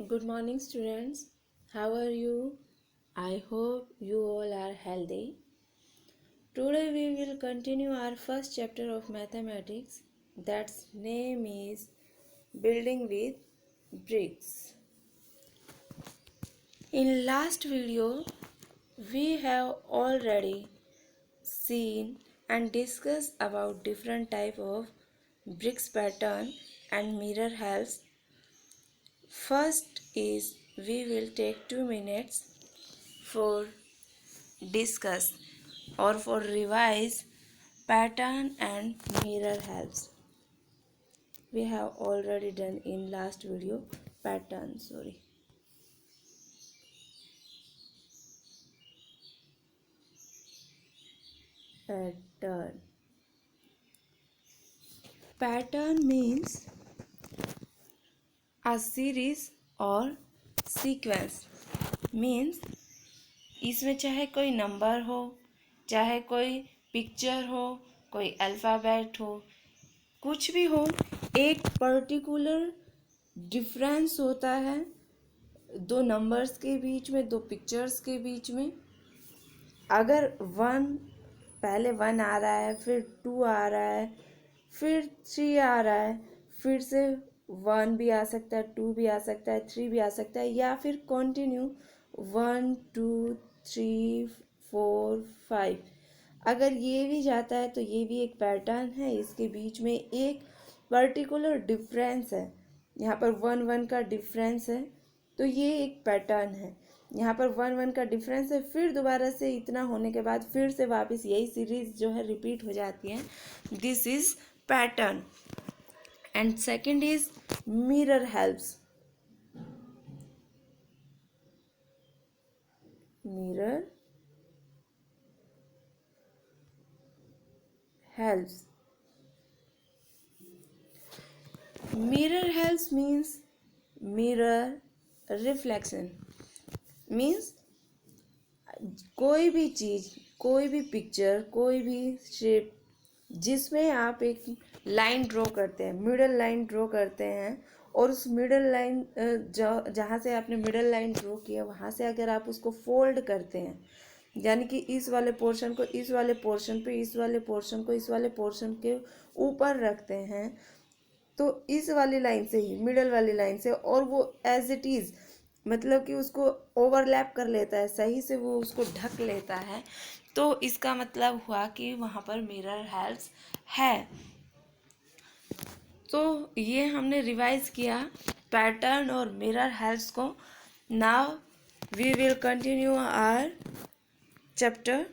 Good morning, students. How are you? I hope you all are healthy. Today we will continue our first chapter of mathematics. That's name is Building with Bricks. In last video, we have already seen and discussed about different type of bricks pattern and mirror helps. First is we will take 2 minutes for discuss or for revise pattern and mirror helps. We have already done in last video pattern. Pattern means a series or sequence. means इसमें चाहे कोई number हो, चाहे कोई picture हो, कोई alphabet हो, कुछ भी हो, एक पर्टिकुलर डिफरेंस होता है दो नंबर्स के बीच में, दो पिक्चर्स के बीच में. अगर पहले 1 आ रहा है, फिर 2 आ रहा है, फिर 3 आ रहा है, फिर से 1 भी आ सकता है, 2 भी आ सकता है, 3 भी आ सकता है, या फिर कंटिन्यू 1 2 3 4 5. अगर ये भी जाता है तो ये भी एक पैटर्न है. इसके बीच में एक पर्टिकुलर डिफरेंस है. यहाँ पर 1 का डिफरेंस है तो ये एक पैटर्न है. यहाँ पर 1 का डिफरेंस है, फिर दोबारा से इतना होने के बाद फिर से वापस यही सीरीज जो है रिपीट हो जाती है. This is pattern. And second is mirror helps. Mirror helps. Mirror helps means mirror reflection. means कोई भी चीज़, कोई भी पिक्चर, कोई भी शेप जिसमें आप एक लाइन ड्रॉ करते हैं, मिडल लाइन ड्रॉ करते हैं, और उस मिडल लाइन जहाँ से आपने मिडल लाइन ड्रॉ किया वहाँ से अगर आप उसको फोल्ड करते हैं, यानी कि इस वाले पोर्शन को इस वाले पोर्शन पे, इस वाले पोर्शन को इस वाले पोर्शन के ऊपर रखते हैं, तो इस वाली लाइन से ही, मिडल वाली लाइन से, और वो एज इट इज़ मतलब कि उसको ओवरलैप कर लेता है, सही से वो उसको ढक लेता है, तो इसका मतलब हुआ कि वहाँ पर मिरर हेल्प्स है. तो ये हमने रिवाइज किया पैटर्न और मिरर हेल्प्स को. Now we will continue our chapter.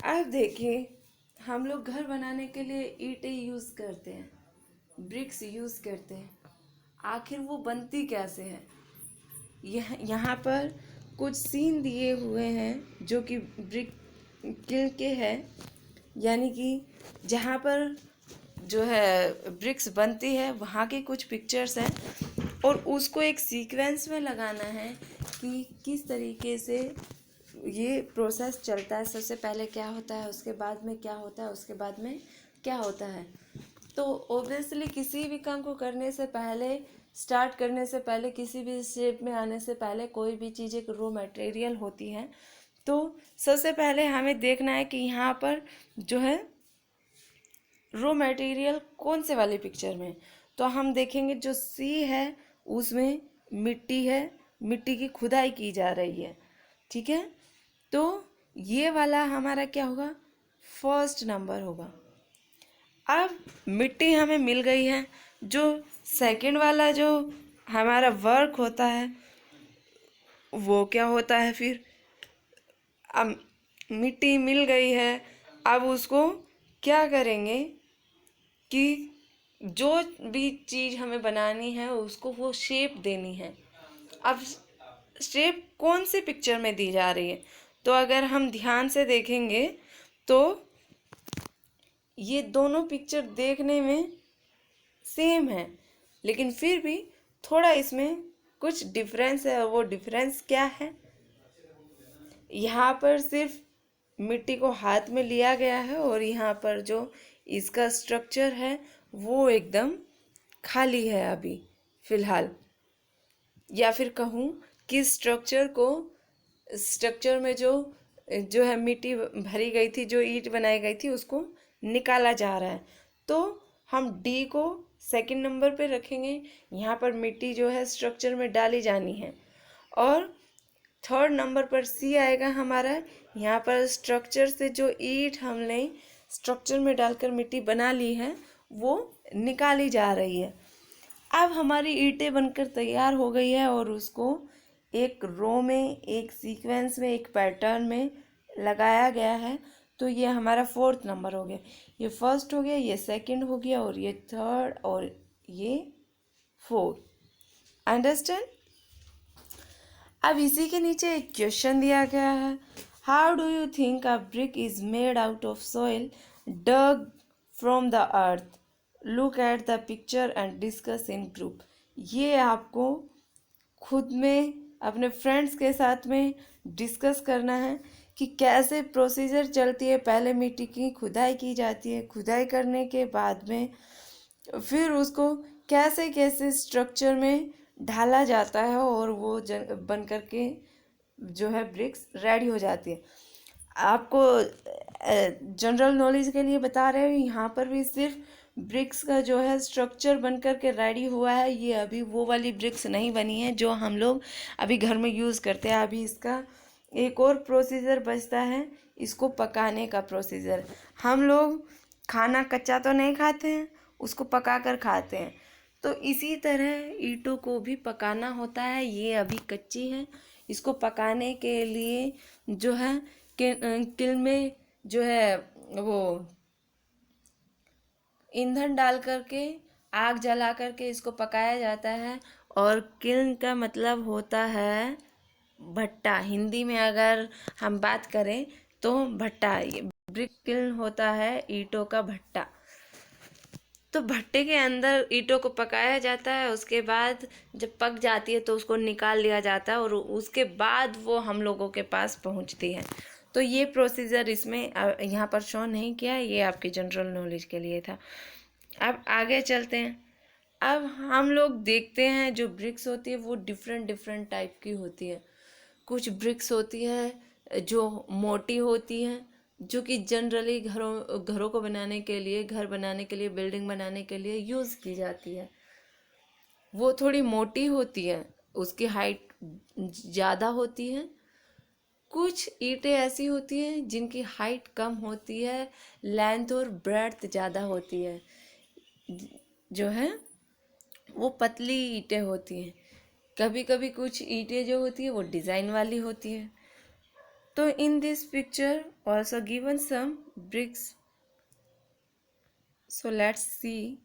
अब देखिए, हम लोग घर बनाने के लिए ईंटें यूज़ करते हैं, ब्रिक्स यूज़ करते हैं. आखिर वो बनती कैसे है? यहाँ पर कुछ सीन दिए हुए हैं जो कि ब्रिक किल के हैं, यानी कि जहाँ पर जो है ब्रिक्स बनती है वहाँ के कुछ पिक्चर्स हैं, और उसको एक सीक्वेंस में लगाना है कि किस तरीके से ये प्रोसेस चलता है. सबसे पहले क्या होता है, उसके बाद में क्या होता है, उसके बाद में क्या होता है. तो ओब्वियसली किसी भी काम को करने से पहले, स्टार्ट करने से पहले, किसी भी शेप में आने से पहले कोई भी चीज़ एक रॉ मटेरियल होती है. तो सबसे पहले हमें देखना है कि यहाँ पर जो है रॉ मटेरियल कौन से वाले पिक्चर में. तो हम देखेंगे जो सी है उसमें मिट्टी है, मिट्टी की खुदाई की जा रही है. ठीक है, तो ये वाला हमारा क्या होगा, फर्स्ट नंबर होगा. अब मिट्टी हमें मिल गई है. जो सेकंड वाला जो हमारा वर्क होता है वो क्या होता है, फिर अब मिट्टी मिल गई है, अब उसको क्या करेंगे कि जो भी चीज़ हमें बनानी है उसको वो शेप देनी है. अब शेप कौन सी पिक्चर में दी जा रही है, तो अगर हम ध्यान से देखेंगे तो ये दोनों पिक्चर देखने में सेम है, लेकिन फिर भी थोड़ा इसमें कुछ डिफरेंस है. वो डिफरेंस क्या है, यहाँ पर सिर्फ मिट्टी को हाथ में लिया गया है, और यहाँ पर जो इसका स्ट्रक्चर है वो एकदम खाली है अभी फ़िलहाल. या फिर कहूँ कि स्ट्रक्चर में जो जो है मिट्टी भरी गई थी, जो ईंट बनाई गई थी, उसको निकाला जा रहा है। तो हम डी को सेकंड नंबर पे रखेंगे। यहाँ पर मिट्टी जो है स्ट्रक्चर में डाली जानी है। और थर्ड नंबर पर सी आएगा हमारा। यहाँ पर स्ट्रक्चर से जो ईंट हमने स्ट्रक्चर में डालकर मिट्टी बना ली है वो निकाली जा रही है। अब हमारी ईंटें बनकर तैयार हो गई है और उसको एक रो में, एक सीक्वेंस में, एक पैटर्न में लगाया गया है। तो ये हमारा फोर्थ नंबर हो गया। ये फर्स्ट हो गया, ये सेकंड हो गया, और ये थर्ड, और ये फोर्थ। अंडरस्टैंड? अब इसी के नीचे एक क्वेश्चन दिया गया है। How do you think a brick is made out of soil dug from the earth? Look at the picture and discuss in group. ये आपको खुद में अपने फ्रेंड्स के साथ में डिस्कस करना है कि कैसे प्रोसीजर चलती है। पहले मिट्टी की खुदाई की जाती है, खुदाई करने के बाद में फिर उसको कैसे कैसे स्ट्रक्चर में ढाला जाता है और वो बन करके जो है ब्रिक्स रेडी हो जाती है। आपको जनरल नॉलेज के लिए बता रहे हैं, यहाँ पर भी सिर्फ ब्रिक्स का जो है स्ट्रक्चर बन करके रेडी हुआ है। ये अभी वो वाली ब्रिक्स नहीं बनी है जो हम लोग अभी घर में यूज़ करते हैं। अभी इसका एक और प्रोसीजर बचता है, इसको पकाने का प्रोसीजर। हम लोग खाना कच्चा तो नहीं खाते हैं, उसको पका कर खाते हैं। तो इसी तरह ईंटों को भी पकाना होता है। ये अभी कच्ची है, इसको पकाने के लिए जो है किल में जो है वो ईंधन डाल करके, आग जला करके इसको पकाया जाता है। और किल्न का मतलब होता है भट्टा। हिंदी में अगर हम बात करें तो भट्टा, ब्रिक किल्न होता है ईंटों का भट्टा। तो भट्टे के अंदर ईंटों को पकाया जाता है। उसके बाद जब पक जाती है तो उसको निकाल लिया जाता है और उसके बाद वो हम लोगों के पास पहुंचती है। तो ये प्रोसीजर इसमें यहाँ पर शो नहीं किया, ये आपकी जनरल नॉलेज के लिए था। अब आगे चलते हैं। अब हम लोग देखते हैं जो ब्रिक्स होती है वो डिफरेंट डिफरेंट टाइप की होती है। कुछ ब्रिक्स होती है जो मोटी होती हैं, जो कि जनरली घरों को बनाने के लिए, घर बनाने के लिए, बिल्डिंग बनाने के लिए यूज़ की जाती है। वो थोड़ी मोटी होती है, उसकी हाइट ज़्यादा होती है। कुछ ईंटें ऐसी होती हैं जिनकी हाइट कम होती है, लेंथ और ब्रेड्थ ज़्यादा होती है, जो है वो पतली ईंटें होती हैं। कभी कभी कुछ ईंटें जो होती है वो डिज़ाइन वाली होती है। तो in this picture also given some bricks, so let's see।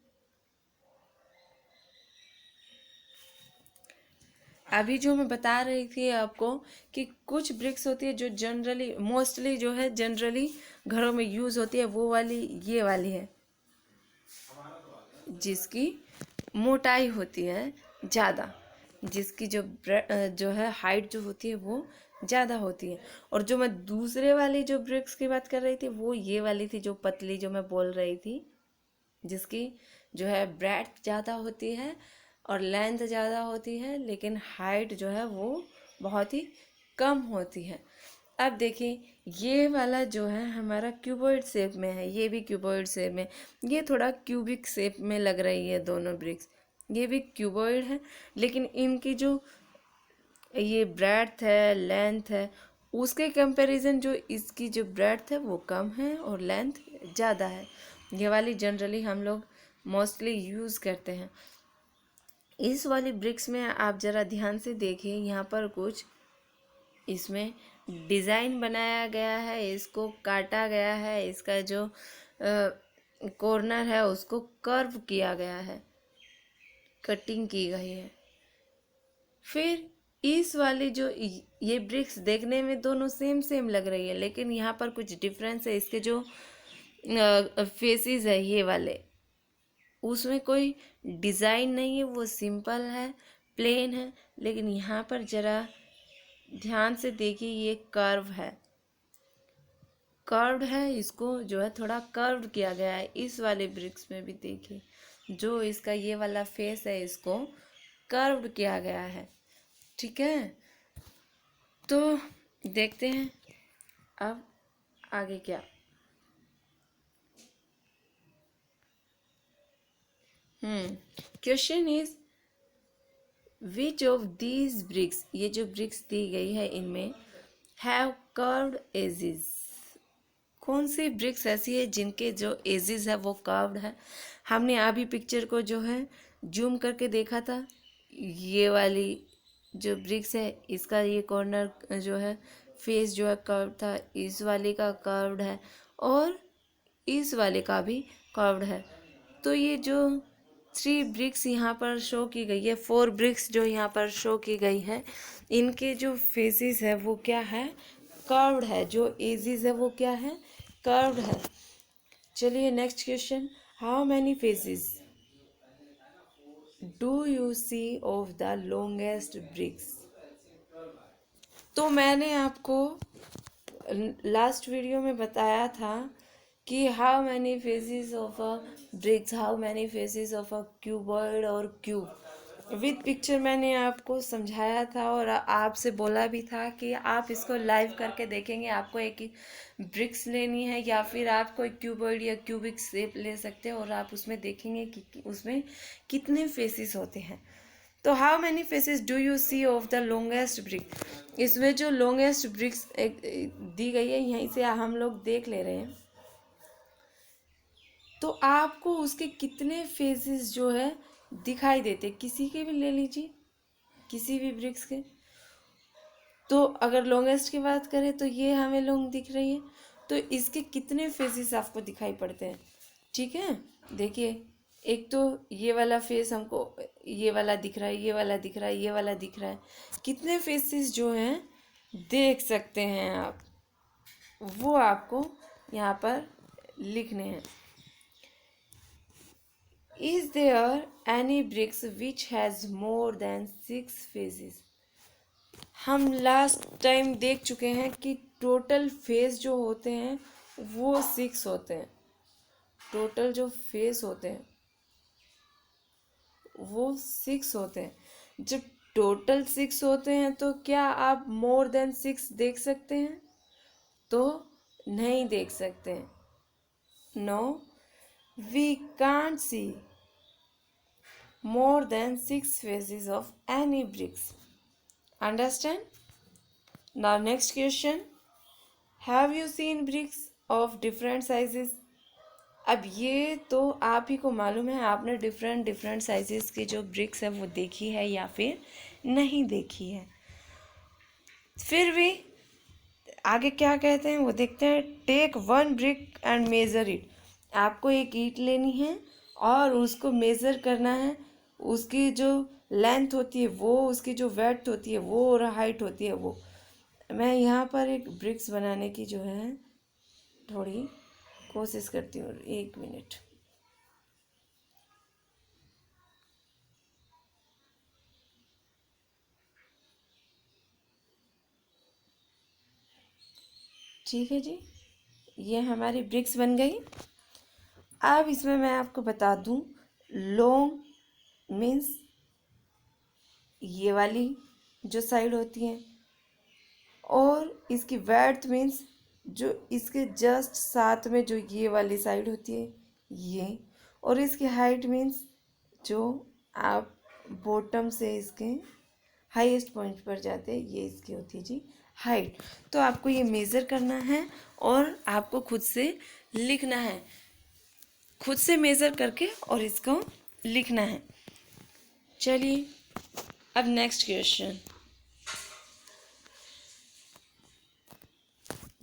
अभी जो मैं बता रही थी आपको कि कुछ ब्रिक्स होती है जो जनरली मोस्टली जो है जनरली घरों में यूज़ होती है, वो वाली ये वाली है जिसकी मोटाई होती है ज़्यादा, जिसकी जो है हाइट जो होती है वो ज़्यादा होती है। और जो मैं दूसरे वाली जो ब्रिक्स की बात कर रही थी वो ये वाली थी, जो पतली जो मैं बोल रही थी, जिसकी जो है ब्रेड्थ ज़्यादा होती है और लेंथ ज़्यादा होती है, लेकिन हाइट जो है वो बहुत ही कम होती है। अब देखिए ये वाला जो है हमारा क्यूबॉइड शेप में है, ये भी क्यूबॉइड शेप में, ये थोड़ा क्यूबिक शेप में लग रही है दोनों ब्रिक्स। ये भी क्यूबॉइड है, लेकिन इनकी जो ये ब्रेड्थ है, लेंथ है, उसके कंपैरिजन जो इसकी जो ब्रेड्थ है वो कम है और लेंथ ज़्यादा है। ये वाली जनरली हम लोग मोस्टली यूज़ करते हैं। इस वाली ब्रिक्स में आप ज़रा ध्यान से देखिए, यहाँ पर कुछ इसमें डिज़ाइन बनाया गया है, इसको काटा गया है, इसका जो कॉर्नर है उसको कर्व किया गया है, कटिंग की गई है। फिर इस वाली जो ये ब्रिक्स देखने में दोनों सेम सेम लग रही है, लेकिन यहाँ पर कुछ डिफरेंस है। इसके जो फेसेस है ये वाले, उसमें कोई डिज़ाइन नहीं है, वो सिंपल है, प्लेन है। लेकिन यहाँ पर ज़रा ध्यान से देखिए, ये कर्व है, कर्व्ड है, इसको जो है थोड़ा कर्व किया गया है। इस वाले ब्रिक्स में भी देखिए जो इसका ये वाला फेस है इसको कर्व किया गया है। ठीक है, तो देखते हैं अब आगे क्या। Question is which of these bricks, ये जो ब्रिक्स दी गई है इनमें हैव कर्व्ड एजेस, कौन सी ब्रिक्स ऐसी है जिनके जो एजेस है वो कर्व्ड है। हमने अभी पिक्चर को जो है जूम करके देखा था, ये वाली जो ब्रिक्स है इसका ये कॉर्नर जो है फेस जो है कर्व्ड था, इस वाले का कर्व्ड है और इस वाले का भी कर्व्ड है। तो ये जो 3 ब्रिक्स यहाँ पर शो की गई है, 4 ब्रिक्स जो यहाँ पर शो की गई है, इनके जो फेसेस है वो क्या है, कर्व्ड है। जो एजेस है वो क्या है, कर्व्ड है। चलिए next question, how many faces do you see of the longest bricks. तो मैंने आपको लास्ट वीडियो में बताया था कि how many faces of a bricks, how many faces of a cuboid और क्यूब, विद पिक्चर मैंने आपको समझाया था और आपसे बोला भी था कि आप इसको लाइव करके देखेंगे। आपको एक ब्रिक्स लेनी है या फिर आप कोई क्यूबॉइड या क्यूबिक शेप ले सकते हैं और आप उसमें देखेंगे कि उसमें कितने फेसेस होते हैं। तो how many faces do you see of the longest brick, इसमें जो लॉन्गेस्ट ब्रिक्स दी गई है यहीं से हम लोग देख ले रहे हैं। तो आपको उसके कितने फेसेस जो है दिखाई देते, किसी के भी ले लीजिए, किसी भी ब्रिक्स के। तो अगर लॉन्गेस्ट की बात करें तो ये हमें लॉन्ग दिख रही है, तो इसके कितने फेसेस आपको दिखाई पड़ते हैं। ठीक है, देखिए एक तो ये वाला फेस हमको ये वाला दिख रहा है, ये वाला दिख रहा है, ये वाला दिख रहा है, कितने फेसेस जो हैं देख सकते हैं आप, वो आपको यहाँ पर लिखने हैं। Is there any bricks which has more than 6 faces? हम लास्ट टाइम देख चुके हैं कि टोटल फेस जो होते हैं वो 6 होते हैं। टोटल जो फेस होते हैं वो 6 होते हैं। जब टोटल 6 होते हैं तो क्या आप मोर देन 6 देख सकते हैं? तो नहीं देख सकते हैं। No, we can't see more than 6 faces of any bricks. Understand? Now next question. Have you seen bricks of different sizes? अब ये तो आप ही को मालूम है, आपने डिफरेंट साइजेस की जो ब्रिक्स है वो देखी है या फिर नहीं देखी है। फिर भी आगे क्या कहते हैं वो देखते हैं। Take 1 brick and measure it. आपको एक ईंट लेनी है और उसको मेज़र करना है, उसकी जो लेंथ होती है वो, उसकी जो वेड्थ होती है वो और हाइट होती है वो। मैं यहाँ पर एक ब्रिक्स बनाने की जो है थोड़ी कोशिश करती हूँ, 1 मिनट। ठीक है जी, ये हमारी ब्रिक्स बन गई। अब इसमें मैं आपको बता दूँ, लॉन्ग मीन्स ये वाली जो साइड होती है, और इसकी वेड्थ मीन्स जो इसके जस्ट साथ में जो ये वाली साइड होती है ये, और इसकी हाइट मीन्स जो आप बॉटम से इसके हाईएस्ट पॉइंट पर जाते हैं ये इसकी होती है जी हाइट। तो आपको ये मेज़र करना है और आपको खुद से लिखना है, खुद से मेज़र करके और इसको लिखना है। चलिए अब नेक्स्ट क्वेश्चन,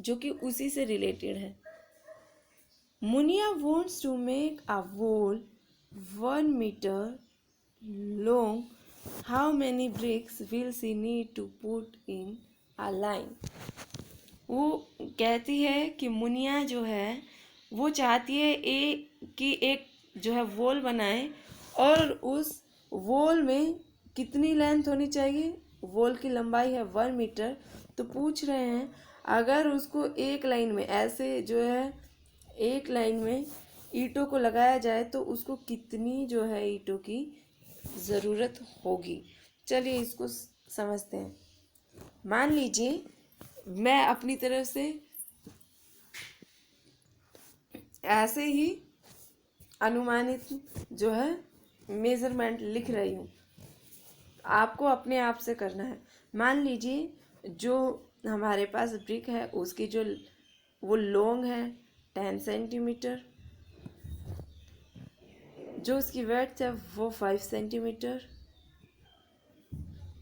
जो कि उसी से रिलेटेड है। Muniya wants to make a wall 1 meter long. How many bricks will she need to put in a line? वो कहती है कि मुनिया जो है वो चाहती है कि एक जो है वॉल बनाए और उस वॉल में कितनी लेंथ होनी चाहिए। वॉल की लंबाई है 1 मीटर। तो पूछ रहे हैं अगर उसको एक लाइन में ऐसे जो है एक लाइन में ईंटों को लगाया जाए तो उसको कितनी जो है ईंटों की ज़रूरत होगी। चलिए इसको समझते हैं। मान लीजिए मैं अपनी तरफ से ऐसे ही अनुमानित जो है मेजरमेंट लिख रही हूँ, आपको अपने आप से करना है। मान लीजिए जो हमारे पास ब्रिक है उसकी जो वो लॉन्ग है 10 सेंटीमीटर, जो उसकी वेड्थ है वो 5 सेंटीमीटर,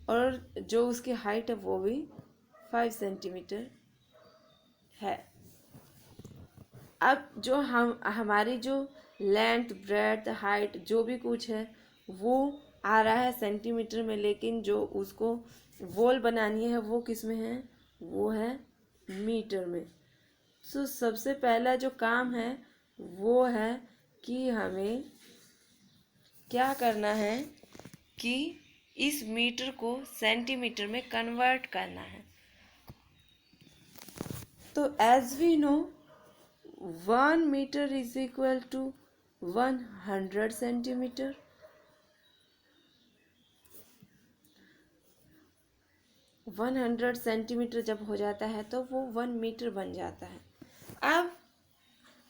और जो उसकी हाइट है वो भी 5 सेंटीमीटर है। अब जो हम हमारी जो लेंथ ब्रेड्थ हाइट जो भी कुछ है वो आ रहा है सेंटीमीटर में, लेकिन जो उसको वॉल बनानी है वो किस में है, वो है मीटर में। तो सबसे पहला जो काम है वो है कि हमें क्या करना है कि इस मीटर को सेंटीमीटर में कन्वर्ट करना है। तो as we know 1 metre is equal to 100 centimetre. One 100 centimetre जब हो जाता है तो वो 1 मीटर बन जाता है। अब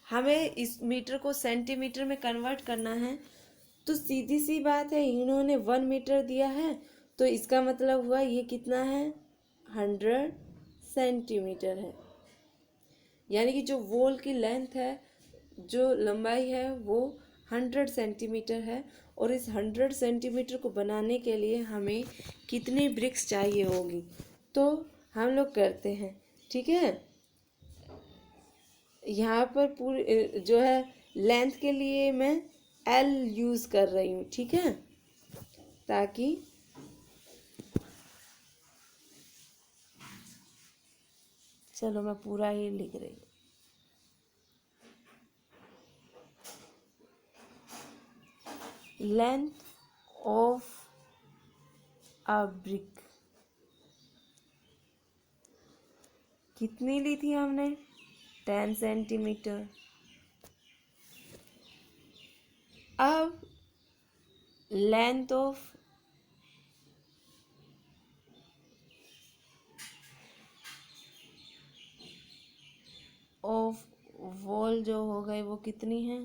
हमें इस मीटर को सेंटीमीटर में कन्वर्ट करना है, तो सीधी सी बात है, इन्होंने 1 मीटर दिया है तो इसका मतलब हुआ ये कितना है, 100 सेंटीमीटर है। यानी कि जो वॉल की लेंथ है, जो लंबाई है वो 100 सेंटीमीटर है, और इस 100 सेंटीमीटर को बनाने के लिए हमें कितनी ब्रिक्स चाहिए होगी, तो हम लोग करते हैं। ठीक है, यहाँ पर पूरी जो है लेंथ के लिए मैं एल यूज़ कर रही हूँ। ठीक है, ताकि चलो मैं पूरा ही लिख रही हूँ। लेंथ ऑफ अ ब्रिक कितनी ली थी हमने, 10 सेंटीमीटर। अब लेंथ ऑफ वॉल जो हो गई वो कितनी है,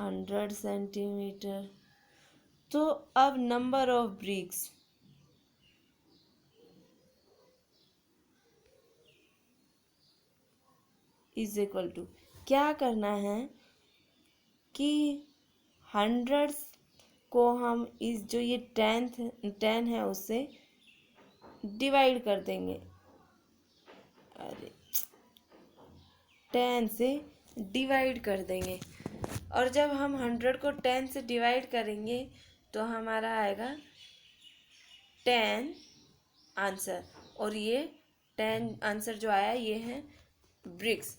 100 सेंटीमीटर। तो अब number of bricks is equal to, क्या करना है कि 100 को हम इस जो ये 10 है उससे डिवाइड कर देंगे। अरे 10 से डिवाइड कर देंगे, और जब हम 100 को 10 से डिवाइड करेंगे तो हमारा आएगा 10 आंसर, और ये 10 आंसर जो आया ये है ब्रिक्स।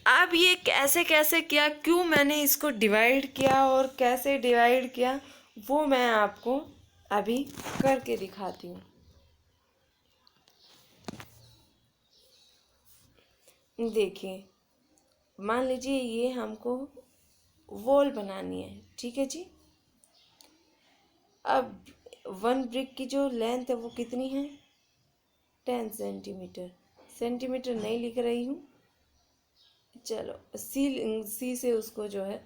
अब ये कैसे कैसे किया, क्यों मैंने इसको डिवाइड किया और कैसे डिवाइड किया, वो मैं आपको अभी करके दिखाती हूँ। देखिए, मान लीजिए ये हमको वॉल बनानी है। ठीक है जी, अब 1 ब्रिक की जो लेंथ है वो कितनी है, 10 सेंटीमीटर। सेंटीमीटर नहीं लिख रही हूँ, चलो सी से उसको जो है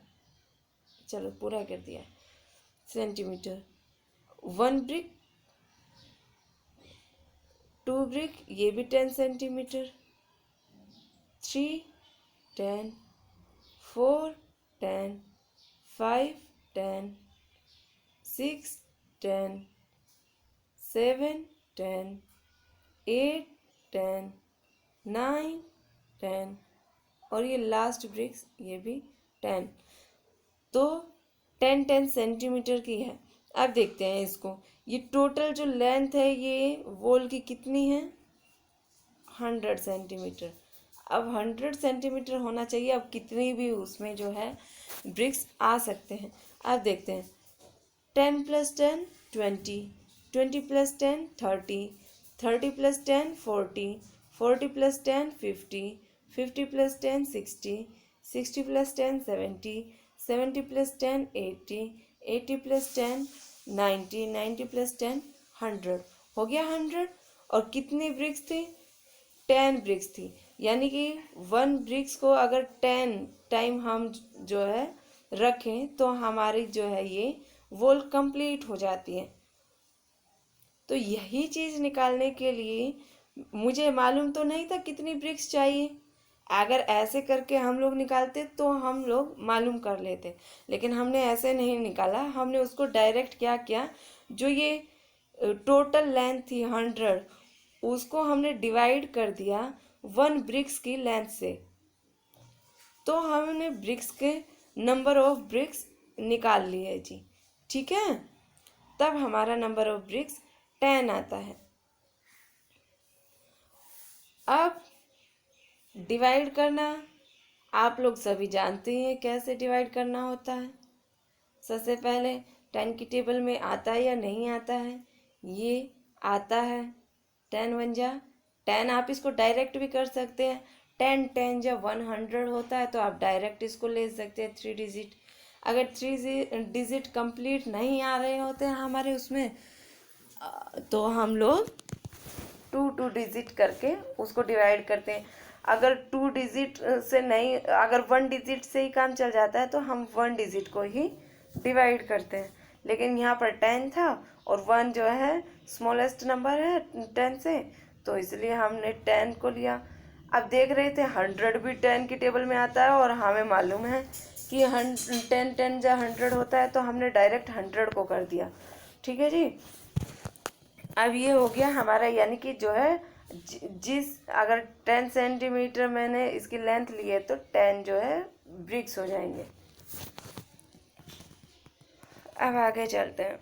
चलो पूरा कर दिया। सेंटीमीटर, 1 ब्रिक, 2 ब्रिक ये भी 10 सेंटीमीटर, 3 10, 4 10, 5 10, 6 10, 7 10, 8 10, 9 10, और ये लास्ट ब्रिक्स ये भी 10। तो 10 सेंटीमीटर की है। अब देखते हैं इसको, ये टोटल जो लेंथ है ये वॉल की कितनी है, 100 सेंटीमीटर। अब 100 सेंटीमीटर होना चाहिए, अब कितनी भी उसमें जो है ब्रिक्स आ सकते हैं। अब देखते हैं, 10 + 10 20, 20 + 10 30, 30 + 10 40, 40 + 10 50, 50 + 10 60, 60 + 10 70, 70 + 10 80, 80 + 10 90, 90 प्लस 10 100 हो गया 100। और कितनी ब्रिक्स थी? 10 ब्रिक्स थी। यानी कि 1 ब्रिक्स को अगर 10 टाइम हम जो है रखें तो हमारी जो है ये वॉल कंप्लीट हो जाती है। तो यही चीज़ निकालने के लिए मुझे मालूम तो नहीं था कितनी ब्रिक्स चाहिए। अगर ऐसे करके हम लोग निकालते तो हम लोग मालूम कर लेते, लेकिन हमने ऐसे नहीं निकाला। हमने उसको डायरेक्ट क्या किया, जो ये टोटल लेंथ थी 100, उसको हमने डिवाइड कर दिया 1 ब्रिक्स की लेंथ से। तो हमने ब्रिक्स के नंबर ऑफ ब्रिक्स निकाल लिए जी। ठीक है, तब हमारा नंबर ऑफ ब्रिक्स 10 आता है। अब डिवाइड करना आप लोग सभी जानते हैं कैसे डिवाइड करना होता है। सबसे पहले 10 की टेबल में आता है या नहीं आता है? ये आता है। 10 1 जा 10। आप इसको डायरेक्ट भी कर सकते हैं। 10 10 जब 100 होता है तो आप डायरेक्ट इसको ले सकते हैं 3 डिजिट। अगर 3 डिजिट कंप्लीट नहीं आ रहे होते हैं हमारे उसमें, तो हम लोग 2 डिजिट करके उसको डिवाइड करते हैं। अगर 2 डिजिट से नहीं, अगर 1 डिजिट से ही काम चल जाता है तो हम 1 डिजिट को ही डिवाइड करते हैं। लेकिन यहाँ पर 10 था और 1 जो है स्मॉलेस्ट नंबर है 10 से, तो इसलिए हमने 10 को लिया। अब देख रहे थे 100 भी 10 की टेबल में आता है और हमें मालूम है कि 10 10 जब 100 होता है, तो हमने डायरेक्ट 100 को कर दिया। ठीक है जी। अब ये हो गया हमारा, यानी कि जो है जिस अगर 10 सेंटीमीटर मैंने इसकी लेंथ ली है तो 10 जो है ब्रिक्स हो जाएंगे। अब आगे चलते हैं।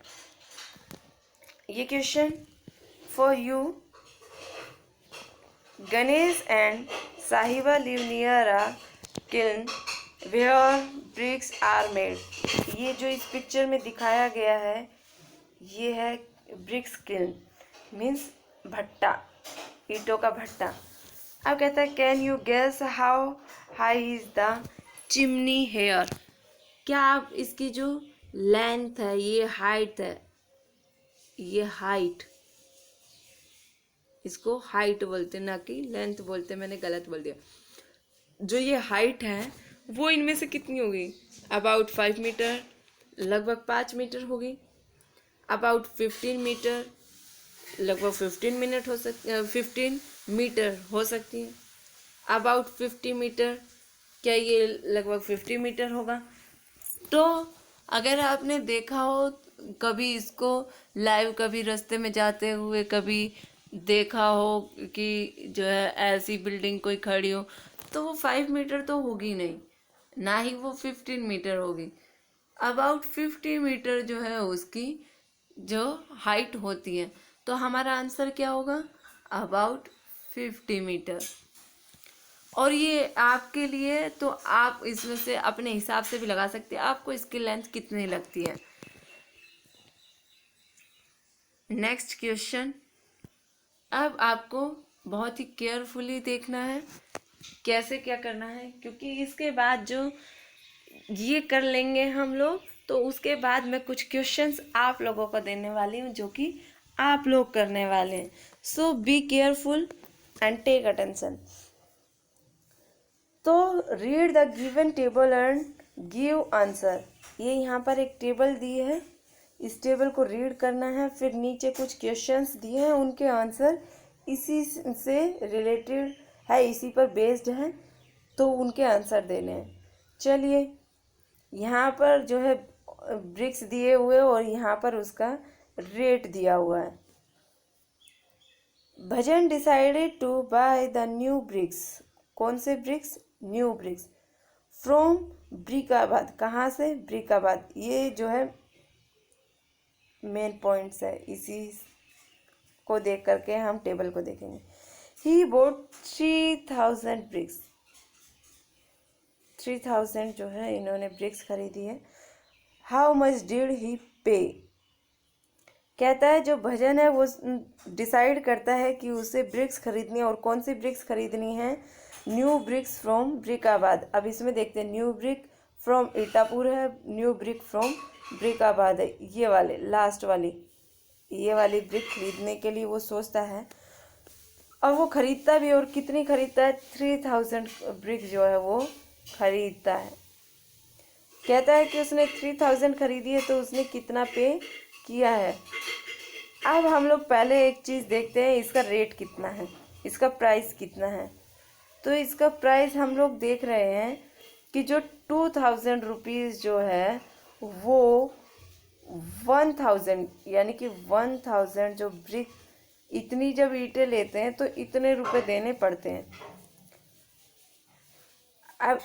ये question for you. Ganesh and Sahiba live near a kiln where bricks are made. ये जो इस पिक्चर में दिखाया गया है ये है ब्रिक्स किल्न, मीन्स भट्टा, ईंटों का भट्टा। अब कहता है can you guess how high is the chimney here. क्या आप इसकी जो लेंथ है, ये हाइट है, ये हाइट, इसको हाइट बोलते ना कि लेंथ बोलते, मैंने गलत बोल दिया। जो ये हाइट है वो इनमें से कितनी होगी? अबाउट 5 मीटर, लगभग 5 मीटर होगी। अबाउट 15 मीटर, लगभग 15 मीटर हो सकती है। अबाउट 50 मीटर, क्या ये लगभग 50 मीटर होगा? तो अगर आपने देखा हो कभी इसको लाइव, कभी रास्ते में जाते हुए कभी देखा हो कि जो है ऐसी बिल्डिंग कोई खड़ी हो, तो वो 5 मीटर तो होगी नहीं, ना ही वो 15 मीटर होगी। अबाउट 50 मीटर जो है उसकी जो हाइट होती है। तो हमारा आंसर क्या होगा? About 50 metre. और ये आपके लिए, तो आप इसमें से अपने हिसाब से भी लगा सकते हैं आपको इसकी लेंथ कितनी लगती है। Next question. अब आपको बहुत ही केयरफुली देखना है कैसे क्या करना है, क्योंकि इसके बाद जो ये कर लेंगे हम लोग, तो उसके बाद मैं कुछ क्वेश्चंस आप लोगों को देने वाली हूँ जो कि आप लोग करने वाले हैं। So be careful and take attention. तो read the given table and give answer. ये यहाँ पर एक टेबल दी है, इस टेबल को रीड करना है, फिर नीचे कुछ क्वेश्चंस दिए हैं, उनके आंसर इसी से रिलेटेड है, इसी पर बेस्ड है, तो उनके आंसर देने हैं। चलिए, यहाँ पर जो है ब्रिक्स दिए हुए और यहाँ पर उसका रेट दिया हुआ है। Bhajan decided to buy the new bricks. कौन से bricks? New bricks from Brickabad. कहाँ से? ब्रिकाबाद। ये जो है मेन पॉइंट्स है, इसी को देख करके हम टेबल को देखेंगे। ही बोट 3000 ब्रिक्स। 3000 जो है इन्होंने ब्रिक्स खरीदी है। हाउ मच डिड ही पे। कहता है जो भजन है वो डिसाइड करता है कि उसे ब्रिक्स खरीदनी है, और कौन सी ब्रिक्स खरीदनी है? New bricks from Brickabad. अब इसमें देखते हैं, न्यू ब्रिक फ्रॉम ईटापुर है, न्यू ब्रिक फ्रॉम ब्रिक आबाद है, ये वाले लास्ट वाली, ये वाली ब्रिक खरीदने के लिए वो सोचता है और वो खरीदता भी है। और कितनी खरीदता है? 3000 ब्रिक जो है वो खरीदता है। कहता है कि उसने 3000 खरीदी है, तो उसने कितना पे किया है। अब हम लोग पहले एक चीज़ देखते हैं, इसका रेट कितना है, इसका प्राइस कितना है। तो इसका प्राइस हम लोग देख रहे हैं कि जो 2000 रुपीज़ जो है वो 1000 यानी कि 1000 जो ब्रिक, इतनी जब ईंटें लेते हैं तो इतने रुपए देने पड़ते हैं। अब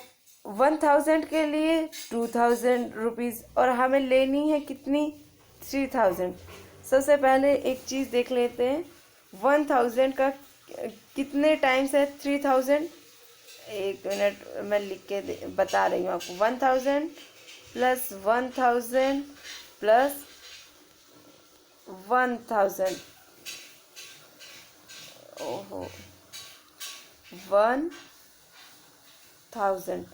1000 के लिए 2000 रुपीज़, और हमें लेनी है कितनी? 3000। सबसे पहले एक चीज़ देख लेते हैं, 1000 का कितने टाइम्स है 3000। एक मिनट, मैं लिख के बता रही हूँ आपको। 1000 प्लस 1000 प्लस 1000, ओहो, 1000,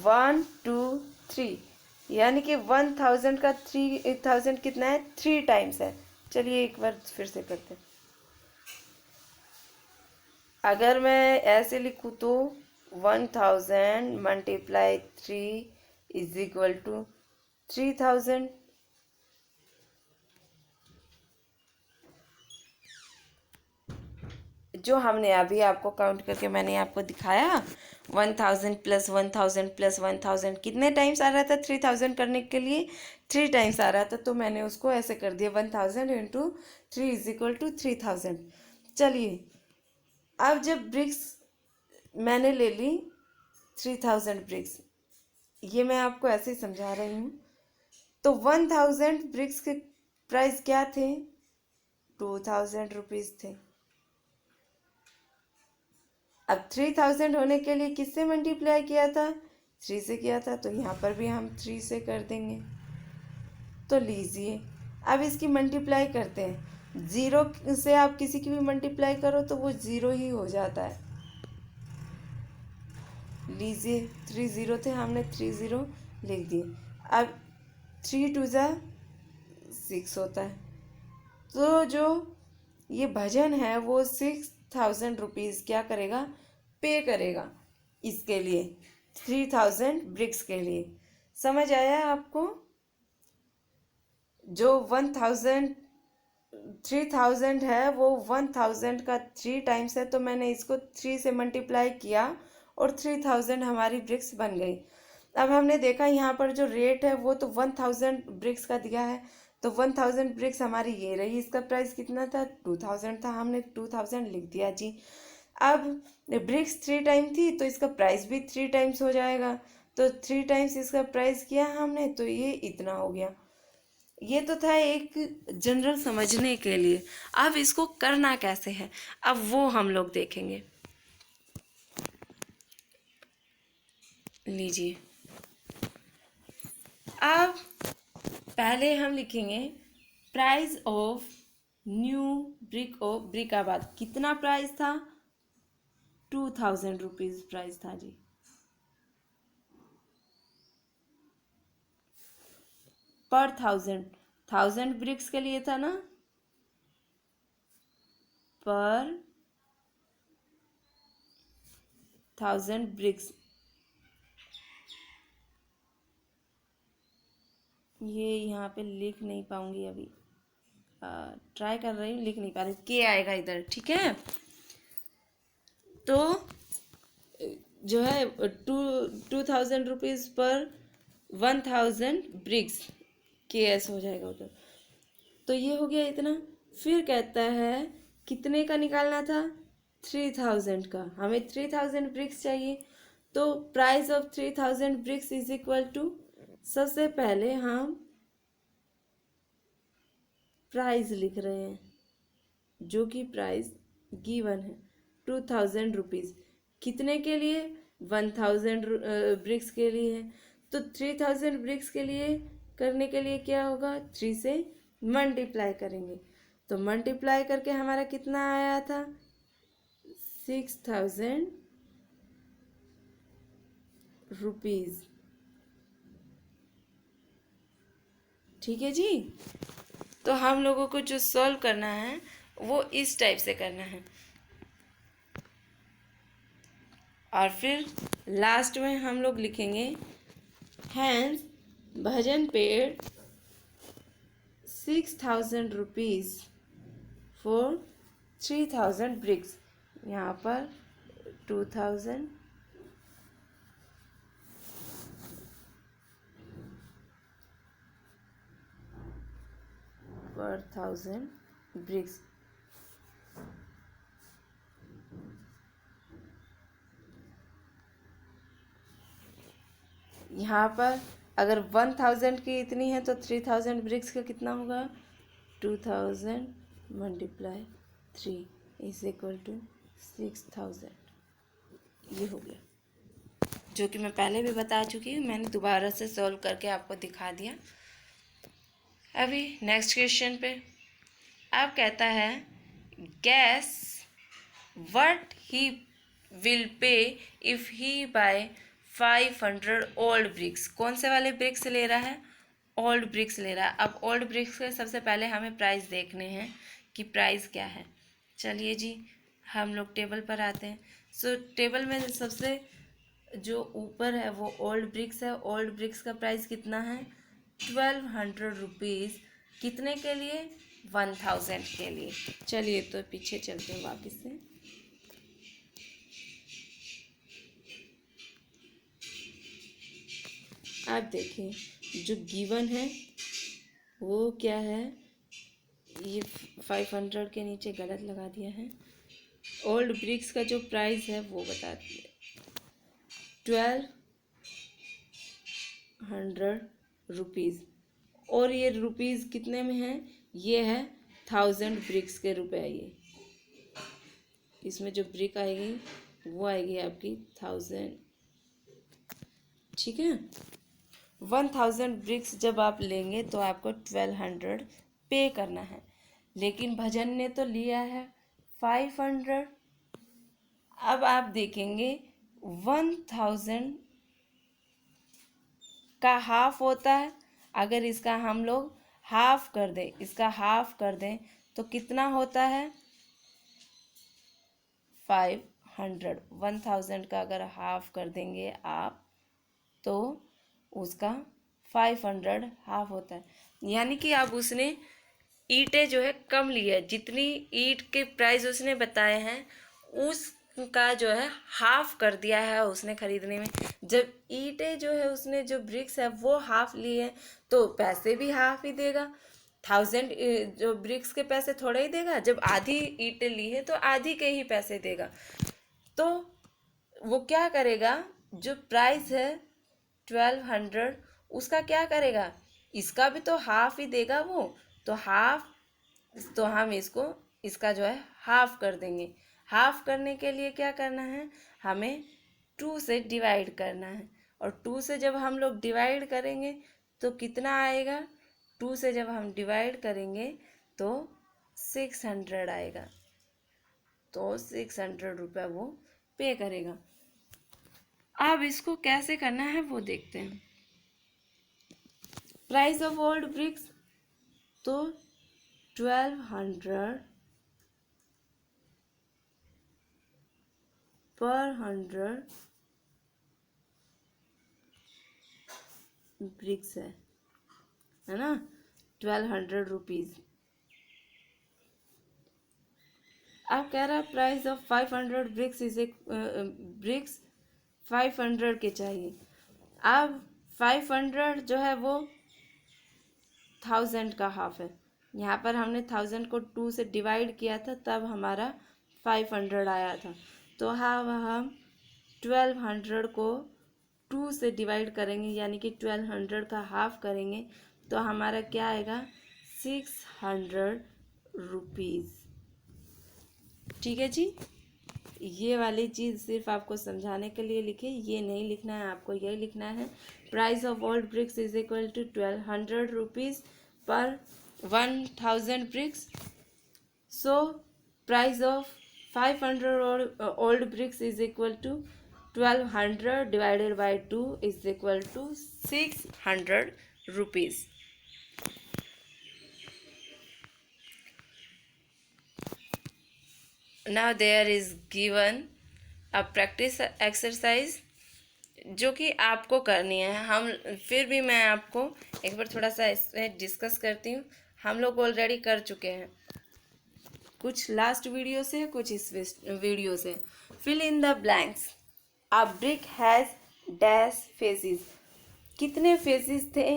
1 2 3, यानी कि 1000 का 3000 कितना है? 3 टाइम्स है। चलिए एक बार फिर से करते हैं। अगर मैं ऐसे लिखूँ तो 1000 मल्टीप्लाई 3 इज इक्वल टू 3000। जो हमने अभी आपको काउंट करके मैंने आपको दिखाया, 1000 प्लस 1000 प्लस 1000 कितने टाइम्स आ रहा था? 3000 करने के लिए 3 टाइम्स आ रहा था, तो मैंने उसको ऐसे कर दिया 1000 इंटू 3 इज इक्वल टू 3000। चलिए, अब जब ब्रिक्स मैंने ले ली 3000 ब्रिक्स, ये मैं आपको ऐसे ही समझा रही हूँ। तो 1000 ब्रिक्स के प्राइस क्या थे? 2000 रुपीज़ थे। अब 3000 होने के लिए किससे मल्टीप्लाई किया था? 3 से किया था, तो यहाँ पर भी हम 3 से कर देंगे। तो लीजिए, अब इसकी मल्टीप्लाई करते हैं। ज़ीरो से आप किसी की भी मल्टीप्लाई करो तो वो ज़ीरो ही हो जाता है। लीजिए, 3 ज़ीरो थे, हमने 3 ज़ीरो लिख दिए। अब 3 2 ज़ा 6 होता है। तो जो ये भजन है वो 6000 रुपीज़ क्या करेगा? पे करेगा इसके लिए, 3000 ब्रिक्स के लिए। समझ आया आपको? जो 3000 है वो 1000 का 3 टाइम्स है, तो मैंने इसको 3 से मल्टीप्लाई किया और 3000 हमारी ब्रिक्स बन गई। अब हमने देखा यहाँ पर जो रेट है वो तो 1000 ब्रिक्स का दिया है, तो 1000 ब्रिक्स हमारी ये रही। इसका प्राइस कितना था? 2000 था, हमने 2000 लिख दिया जी। अब ब्रिक्स 3 टाइम थी, तो इसका प्राइस भी 3 टाइम्स हो जाएगा। तो 3 टाइम्स इसका प्राइस किया हमने, तो ये इतना हो गया। ये तो था एक जनरल समझने के लिए। अब इसको करना कैसे है, अब वो हम लोग देखेंगे। लीजिए, अब पहले हम लिखेंगे price of new brick of Brickabad. कितना प्राइस था? 2000 रुपीज़ प्राइस था जी। पर 1000 ब्रिक्स के लिए था ना, पर 1000 ब्रिक्स। ये यहाँ पे लिख नहीं पाऊंगी अभी, ट्राई कर रही हूँ, लिख नहीं पा रही। के आएगा इधर, ठीक है। तो जो है 2000 रुपीज़ पर 1000 ब्रिक्स, के एस हो जाएगा उधर। तो ये हो गया इतना। फिर कहता है कितने का निकालना था? 3000 का। हमें 3000 ब्रिक्स चाहिए, तो price of 3000 bricks is equal to, सबसे पहले हम प्राइस लिख रहे हैं, जो कि प्राइस गिवन है 2000 रुपीज़। कितने के लिए? 1000 ब्रिक्स के लिए है। तो 3000 ब्रिक्स के लिए करने के लिए क्या होगा? 3 से मल्टीप्लाई करेंगे। तो मल्टीप्लाई करके हमारा कितना आया था? 6000 रुपीज़। ठीक है जी। तो हम लोगों को जो सॉल्व करना है वो इस टाइप से करना है, और फिर लास्ट में हम लोग लिखेंगे hence Bhajan paid 6,000 rupees for 3,000 bricks. यहाँ पर 2,000 per 1,000 ब्रिक्स। यहाँ पर अगर 1,000 की इतनी है तो 3,000 ब्रिक्स का कितना होगा, 2,000 मल्टीप्लाई 3 इज इक्वल टू 6,000। ये हो गया, जो कि मैं पहले भी बता चुकी हूँ, मैंने दोबारा से सॉल्व करके आपको दिखा दिया। अभी नेक्स्ट क्वेश्चन पे अब कहता है guess what he will pay if he buy 500 old bricks. कौन से वाले ब्रिक्स ले रहा है, ओल्ड ब्रिक्स ले रहा है। अब ओल्ड ब्रिक्स के सबसे पहले हमें प्राइस देखने हैं कि प्राइस क्या है। चलिए जी, हम लोग टेबल पर आते हैं। सो टेबल में सबसे जो ऊपर है वो ओल्ड ब्रिक्स है। ओल्ड ब्रिक्स का प्राइस कितना है, 1,200 रुपीज़। कितने के लिए, 1,000 के लिए। चलिए तो पीछे चलते हैं वापस से। आप देखिए जो गिवन है वो क्या है, ये 500 के नीचे गलत लगा दिया है। ओल्ड ब्रिक्स का जो प्राइस है वो बता दिए, 1,200 रुपीज़। और ये रुपीज़ कितने में है, ये है 1,000 ब्रिक्स के रुपए। ये इसमें जो ब्रिक आएगी वो आएगी आपकी 1,000। ठीक है, 1,000 ब्रिक्स जब आप लेंगे तो आपको 1,200 पे करना है। लेकिन भजन ने तो लिया है 500। अब आप देखेंगे 1,000 का हाफ होता है। अगर इसका हम लोग हाफ कर दें, इसका हाफ कर दें तो कितना होता है, 500। 1,000 का अगर हाफ कर देंगे आप तो उसका 500 हाफ होता है। यानी कि अब उसने ईंटें जो है कम ली है, जितनी ईंट के प्राइस उसने बताए हैं उसका जो है हाफ कर दिया है उसने खरीदने में। जब ईंटें जो है उसने जो ब्रिक्स है वो हाफ ली है तो पैसे भी हाफ ही देगा। 1,000 जो ब्रिक्स के पैसे थोड़े ही देगा, जब आधी ईंटें ली है तो आधी के ही पैसे देगा। तो वो क्या करेगा, जो प्राइस है 1,200 उसका क्या करेगा, इसका भी तो हाफ ही देगा वो। तो हाफ, तो हम इसका जो है हाफ कर देंगे। हाफ करने के लिए क्या करना है, हमें 2 से डिवाइड करना है। और 2 से जब हम लोग डिवाइड करेंगे तो कितना आएगा, 2 से जब हम डिवाइड करेंगे तो 600 आएगा। तो 600 रुपये वो पे करेगा। अब इसको कैसे करना है वो देखते हैं। प्राइस ऑफ ओल्ड ब्रिक्स, तो 1,200 पर 100 ब्रिक्स है ना, 1,200 रुपीज़। अब कह रहा है प्राइस ऑफ 500 ब्रिक्स इज एक ब्रिक्स 500 के चाहिए। अब 500 जो है वो 1,000 का हाफ है। यहाँ पर हमने 1,000 को 2 से डिवाइड किया था तब हमारा 500 आया था। तो हम 1,200 को 2 से डिवाइड करेंगे, यानी कि 1,200 का हाफ करेंगे तो हमारा क्या आएगा, 600 रुपीज़। ठीक है जी, ये वाली चीज़ सिर्फ आपको समझाने के लिए लिखी, ये नहीं लिखना है, आपको यही लिखना है price of old bricks is equal to 1,200 rupees per 1,000 bricks. So price of 500 old bricks is equal to 1,200 divided by 2 is equal to 600 rupees. Now there is given a practice exercise जो कि आपको करनी है। हम फिर भी मैं आपको एक बार थोड़ा सा इसमें डिस्कस करती हूँ। हम लोग ऑलरेडी कर चुके हैं, कुछ लास्ट वीडियो से, कुछ इस वीडियो से। Fill in the blanks. A brick has dash faces. कितने फेसेस थे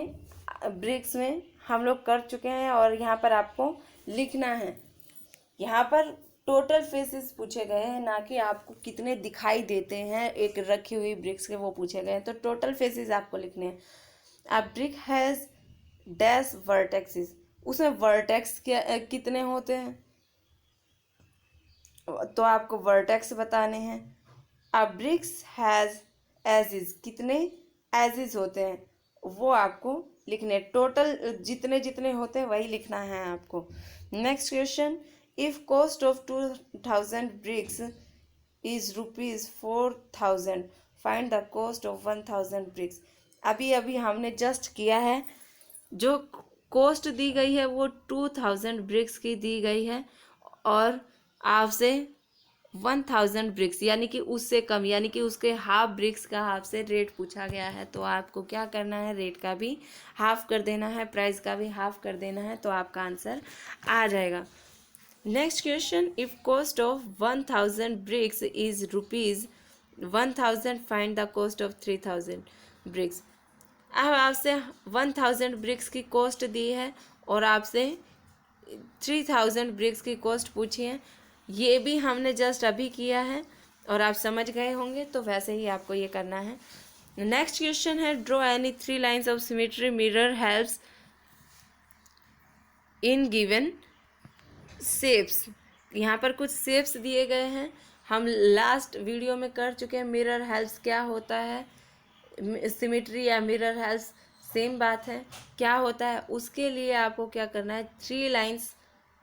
ब्रिक्स में हम लोग कर चुके हैं, और यहाँ पर आपको लिखना है। यहाँ पर टोटल फेसेस पूछे गए हैं, ना कि आपको कितने दिखाई देते हैं एक रखी हुई ब्रिक्स के, वो पूछे गए हैं। तो टोटल फेसेस आपको लिखने हैं। अ ब्रिक हैज़ डैश वर्टेक्सेस। उसमें वर्टेक्स कितने होते हैं, तो आपको वर्टेक्स बताने हैं। अ ब्रिक्स हैज़ एजिज। कितने एजिज होते हैं वो आपको लिखने। टोटल जितने जितने होते हैं वही लिखना है आपको। Next question, if cost of 2000 bricks is ₹4000, find the cost of 1000 bricks. अभी अभी हमने जस्ट किया है, जो कॉस्ट दी गई है वो 2000 ब्रिक्स की दी गई है, और आपसे 1000 ब्रिक्स यानी कि उससे कम, यानी कि उसके हाफ ब्रिक्स का आपसे रेट पूछा गया है। तो आपको क्या करना है, रेट का भी हाफ कर देना है, प्राइस का भी हाफ कर देना है, तो आपका आंसर आ जाएगा। Next question, if cost of 1000 bricks is ₹1000, find the cost of 3000 bricks. अब आपसे 1000 ब्रिक्स की कॉस्ट दी है और आपसे 3000 ब्रिक्स की कॉस्ट पूछी है। ये भी हमने जस्ट अभी किया है और आप समझ गए होंगे, तो वैसे ही आपको ये करना है। नेक्स्ट क्वेश्चन है, draw any 3 lines of symmetry mirror helps in given shapes. यहाँ पर कुछ शेप्स दिए गए हैं, हम लास्ट वीडियो में कर चुके हैं। मिरर हेल्प्स क्या होता है, सिमेट्री या मिरर हेल्प्स सेम बात है। क्या होता है, उसके लिए आपको क्या करना है, 3 लाइन्स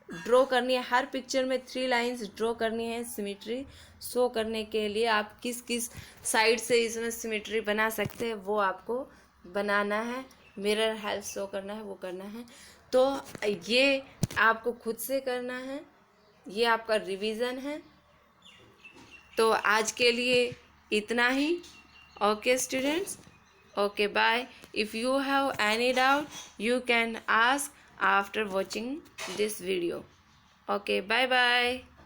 ड्रॉ करनी है। हर पिक्चर में 3 लाइन्स ड्रॉ करनी है सिमेट्री शो करने के लिए। आप किस किस साइड से इसमें सिमेट्री बना सकते हैं वो आपको बनाना है। मिरर हेल्प शो करना है, वो करना है। तो ये आपको खुद से करना है, ये आपका रिवीजन है। तो आज के लिए इतना ही। Okay students, okay bye. If you have any doubt, you can ask after watching this video. Okay, bye bye.